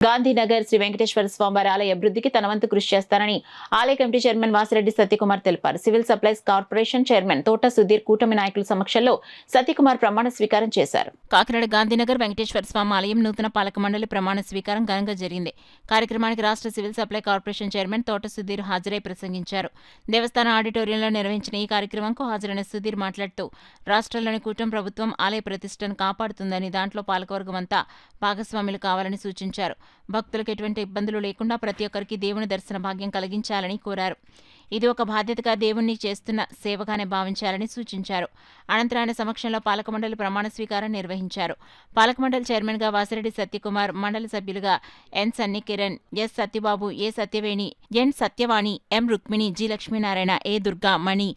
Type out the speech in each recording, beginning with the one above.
గాంధీనగర్ శ్రీ వెంకటేశ్వర స్వామివారి ఆలయ అభివృద్ధికి తన వంతు కృషి చేస్తానని ఆలయ కమిటీ చైర్మన్ వాసిరెడ్డి సత్యకుమార్ తెలిపారు. సివిల్ సప్లైస్ కార్పొరేషన్ చైర్మన్ తోట సుధీర్ కూటమి నాయకుల సమక్షంలో సత్యకుమార్ ప్రమాణ స్వీకారం చేశారు. కాకినాడ గాంధీనగర్ వెంకటేశ్వర స్వామి ఆలయం నూతన పాలక మండలి ప్రమాణ స్వీకారం ఘనంగా జరిగింది. కార్యక్రమానికి రాష్ట్ర సివిల్ సప్లై కార్పొరేషన్ చైర్మన్ తోట సుధీర్ హాజరై ప్రసంగించారు. దేవస్థాన ఆడిటోరియంలో నిర్వహించిన ఈ కార్యక్రమంకు హాజరైన సుధీర్ మాట్లాడుతూ రాష్ట్రంలోని కూటమి ప్రభుత్వం ఆలయ ప్రతిష్టను కాపాడుతుందని, దాంట్లో పాలకవర్గం అంతా భాగస్వాములు కావాలని సూచించారు. భక్తులకు ఎటువంటి ఇబ్బందులు లేకుండా ప్రతి ఒక్కరికి దేవుని దర్శన భాగ్యం కలిగించాలని కోరారు. ఇది ఒక బాధ్యతగా దేవుణ్ణి చేస్తున్న సేవగానే భావించాలని సూచించారు. అనంతరం ఆయన సమక్షంలో పాలక మండలి ప్రమాణ స్వీకారం నిర్వహించారు. పాలక మండలి చైర్మన్ గా వాసిరెడ్డి సత్యకుమార్, మండలి సభ్యులుగా ఎన్ సన్ని కిరణ్, ఎస్ సత్యబాబు, ఏ సత్యవేణి, ఎన్ సత్యవాణి, ఎం రుక్మిణి, జి లక్ష్మీనారాయణ, ఏ దుర్గా, మణి,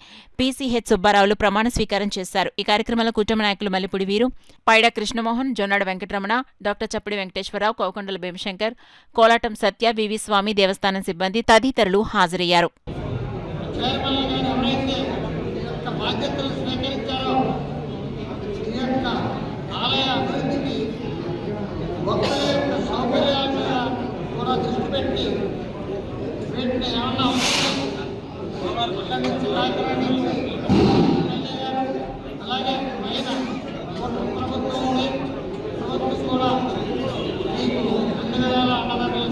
పిసిహెచ్ సుబ్బారావులు ప్రమాణ స్వీకారం చేశారు. ఈ కార్యక్రమంలో కూటమి నాయకులు మల్లిపూడి వీరు, పైడా కృష్ణమోహన్, జొన్నాడ వెంకటరమణ, డాక్టర్ చప్పడి వెంకటేశ్వరరావు, కోకొండల భీమశంకర్, కోలాటం సత్య, వివి స్వామి, దేవస్థానం సిబ్బంది తదితరులు హాజరయ్యారు. బాధ్యతలు స్వీకరించారో ఈ యొక్క ఆలయ అభివృద్ధికి భక్తుల యొక్క సౌకర్యాల మీద కూడా దృష్టి పెట్టి వీటిని ఏమన్నా అక్కడి నుంచి కాకినాడ నుంచి ఎమ్మెల్యే గారు అలాగే పైన ప్రభుత్వం ఉంది, ప్రభుత్వం కూడా మీకు అన్ని విధాల అండదండలు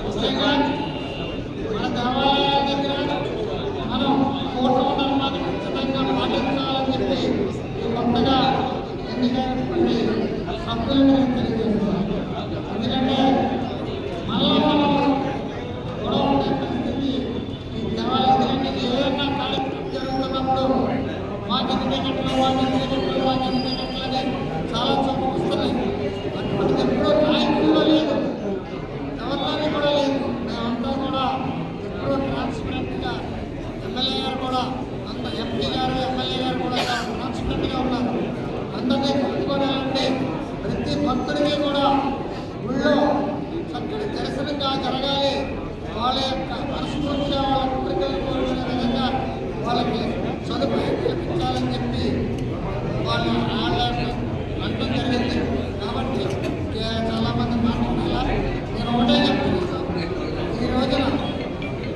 ముఖ్యంగా మన దేవాలయాల దగ్గర మనం కోట్ల ధర్మాన్ని ఖచ్చితంగా పాటించాలని చెప్పి కొత్తగా ఎన్నికైనటువంటి సభ్యులను తెలియజేస్తున్నాం. ఎందుకంటే మనలో మనం గొడవ ఉండే పరిస్థితి ఈ దేవాలయం ఏదైనా కార్యక్రమం జరుగుతున్నప్పుడు మాకు ఎన్నికట్లని చాలా చోట్ల వస్తున్నాయి. అటువంటిది ఎప్పుడూ నాయకుల్లో లేదు, ఎవరిలోనే కూడా లేదు. మేమంతా కూడా ఎప్పుడూ ట్రాన్స్పరెంట్గా ఎమ్మెల్యే గారు కూడా అంత ఎంపీ గారు ఎమ్మెల్యే గారు కూడా ట్రాన్స్పరెంట్గా ఉన్నారు. అందరినీ కలుపుకోవాలంటే ప్రతి భక్తుడికి కూడా ఊళ్ళో చక్కటి దర్శనంగా జరగాలి, వాళ్ళ యొక్క మనస్ఫూర్తిగా వాళ్ళ కోరికలు కోరుకునే విధంగా వాళ్ళకి సదుపాయం కల్పించాలని చెప్పి వాళ్ళు అంటూ జరిగింది. కాబట్టి చాలామంది మాట్లాడాలా, నేను ఒకటే చెప్తున్నాను, ఈ రోజున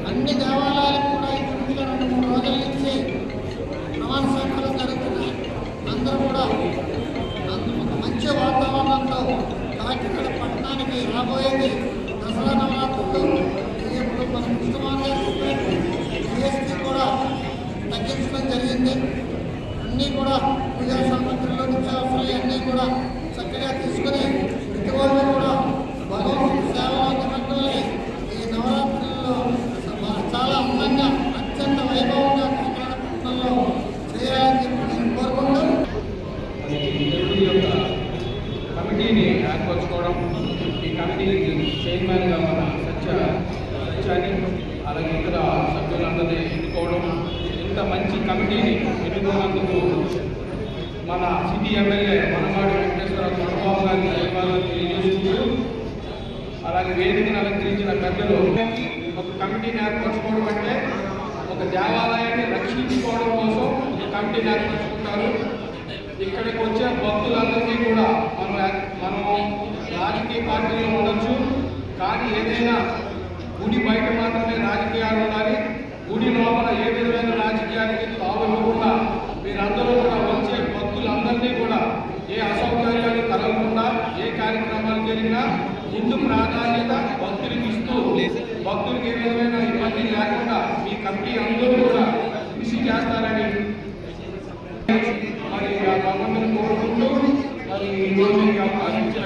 అన్ని దేవాలయాలకు కూడా ఇప్పుడు 2-3 రోజుల నుంచి ప్రమాణ స్వీకారం జరుగుతున్నాయి. అందరూ కూడా ఒక మంచి వాతావరణంతో కాకినాడ పట్టణానికి రాబోయేది దసరా నవరాత్రులు. ఇప్పుడు మన ముఖ్యమంత్రి జిఎస్టీ కూడా తగ్గించడం జరిగింది. అన్నీ కూడా పూజా సామగ్రిలో నిత్యావసరాలు అన్నీ కూడా చక్కగా తీసుకుని ప్రతివాళ్ళు కూడా భగవంతుడి సేవలో నిమగ్నమై ఈ నవరాత్రుల్లో చాలా అందంగా అత్యంత వైభవంగా కాకినాడ పట్టణంలో చేయాలని చెప్పి నేను కోరుకుంటాను. కమిటీని ఏర్పరచుకోవడం, ఈ కమిటీకి చైర్మన్గా మన సత్యాన్ని అలాగే ఇతర సభ్యులందరినీ ఎన్నుకోవడం, ఇంత మంచి కమిటీని ఎన్నుకున్నందుకు మన సిటీ ఎమ్మెల్యే మనమాడి వెంకటేశ్వర చంద్రబాబు గారికి ధన్యవాదాలు తెలియజేస్తూ, అలాగే వేదికను అలంకరించిన పెద్దలు ఒక కమిటీని ఏర్పరచుకోవడం అంటే ఒక దేవాలయాన్ని రక్షించుకోవడం కోసం ఒక కమిటీని ఏర్పరచుకుంటారు. ఇక్కడికి వచ్చే భక్తులందరికీ కూడా మనం రాజకీయ పార్టీలో ఉండొచ్చు, కానీ ఏదైనా గుడి బయట మాత్రమే రాజకీయాలు ఉండాలి. గుడి లోపల ఏ విధమైన రాజకీయానికి తావు ఇవ్వకుండా మీరందరూ కూడా వచ్చే భక్తులందరినీ కూడా ఏ అసౌకర్యాలు కలగకుండా ఏ కార్యక్రమాలు జరిగినా ముందు ప్రాధాన్యత భక్తులకు ఇస్తూ భక్తులకు ఏ విధమైన ఇబ్బంది లేకుండా మీ కమిటీ అందరూ కూడా కృషి చేస్తారని మరి ఆ భగవంతుని కోరుకుంటూ మరి ఈ రోజు అవకాశం ఇచ్చిన